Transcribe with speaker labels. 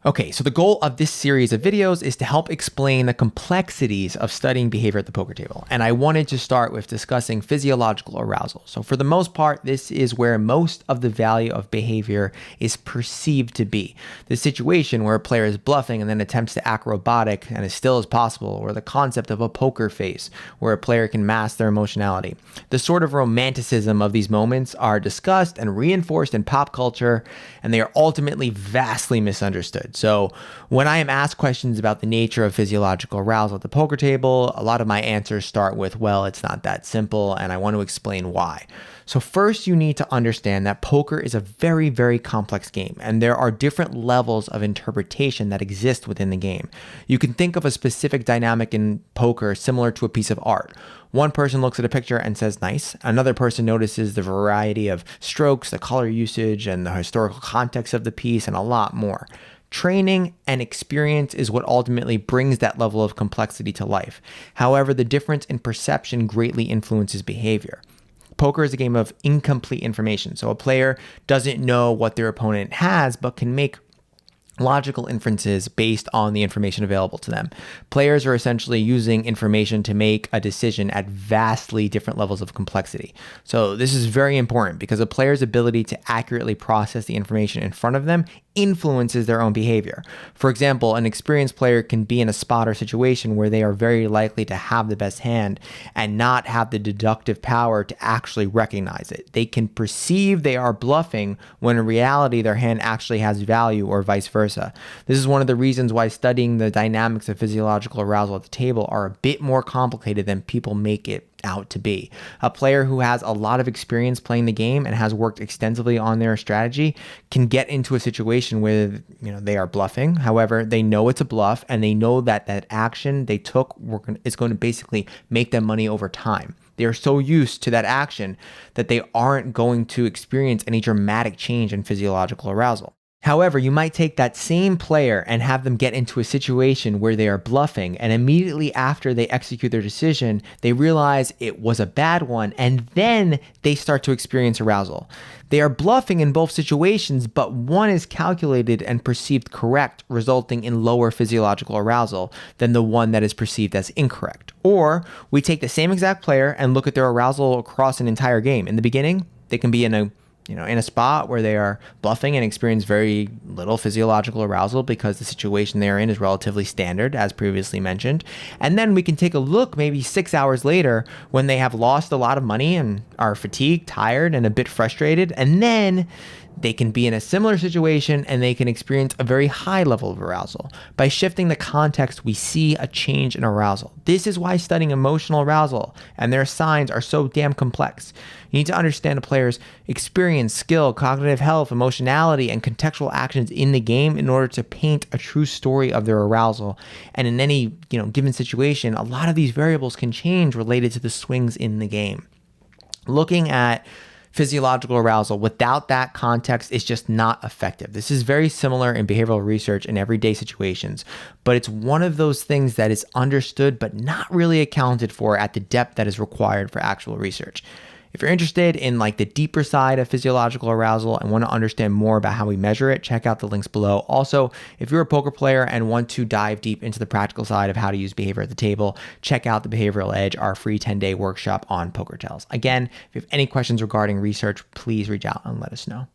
Speaker 1: Okay, so the goal of this series of videos is to help explain the complexities of studying behavior at the poker table. And I wanted to start with discussing physiological arousal. So for the most part, this is where most of the value of behavior is perceived to be. The situation where a player is bluffing and then attempts to act robotic and as still as possible, or the concept of a poker face, where a player can mask their emotionality. The sort of romanticism of these moments are discussed and reinforced in pop culture, and they are ultimately vastly misunderstood. So when I am asked questions about the nature of physiological arousal at the poker table, a lot of my answers start with, well, it's not that simple, and I want to explain why. So first, you need to understand that poker is a very, very complex game, and there are different levels of interpretation that exist within the game. You can think of a specific dynamic in poker similar to a piece of art. One person looks at a picture and says, nice. Another person notices the variety of strokes, the color usage, and the historical context of the piece, and a lot more. Training and experience is what ultimately brings that level of complexity to life. However, the difference in perception greatly influences behavior. Poker is a game of incomplete information, so a player doesn't know what their opponent has, but can make logical inferences based on the information available to them. Players are essentially using information to make a decision at vastly different levels of complexity. So this is very important because a player's ability to accurately process the information in front of them influences their own behavior. For example, an experienced player can be in a spot or situation where they are very likely to have the best hand and not have the deductive power to actually recognize it. They can perceive they are bluffing when in reality their hand actually has value, or vice versa. This is one of the reasons why studying the dynamics of physiological arousal at the table are a bit more complicated than people make it out to be. A player who has a lot of experience playing the game and has worked extensively on their strategy can get into a situation where they are bluffing. However, they know it's a bluff and they know that that action they took is going to basically make them money over time. They are so used to that action that they aren't going to experience any dramatic change in physiological arousal. However, you might take that same player and have them get into a situation where they are bluffing, and immediately after they execute their decision, they realize it was a bad one, and then they start to experience arousal. They are bluffing in both situations, but one is calculated and perceived correct, resulting in lower physiological arousal than the one that is perceived as incorrect. Or we take the same exact player and look at their arousal across an entire game. In the beginning, they can be in a spot where they are bluffing and experience very little physiological arousal because the situation they're in is relatively standard, as previously mentioned. And then we can take a look maybe 6 hours later when they have lost a lot of money and are fatigued, tired, and a bit frustrated. And then they can be in a similar situation and they can experience a very high level of arousal. By shifting the context, we see a change in arousal. This is why studying emotional arousal and their signs are so damn complex. You need to understand a player's experience, skill, cognitive health, emotionality, and contextual actions in the game in order to paint a true story of their arousal. And in any given situation, a lot of these variables can change related to the swings in the game. Looking at physiological arousal without that context is just not effective. This is very similar in behavioral research in everyday situations, but it's one of those things that is understood but not really accounted for at the depth that is required for actual research. If you're interested in the deeper side of physiological arousal and want to understand more about how we measure it, check out the links below. Also, if you're a poker player and want to dive deep into the practical side of how to use behavior at the table, check out the Behavioral Edge, our free 10-day workshop on PokerTells. Again, if you have any questions regarding research, please reach out and let us know.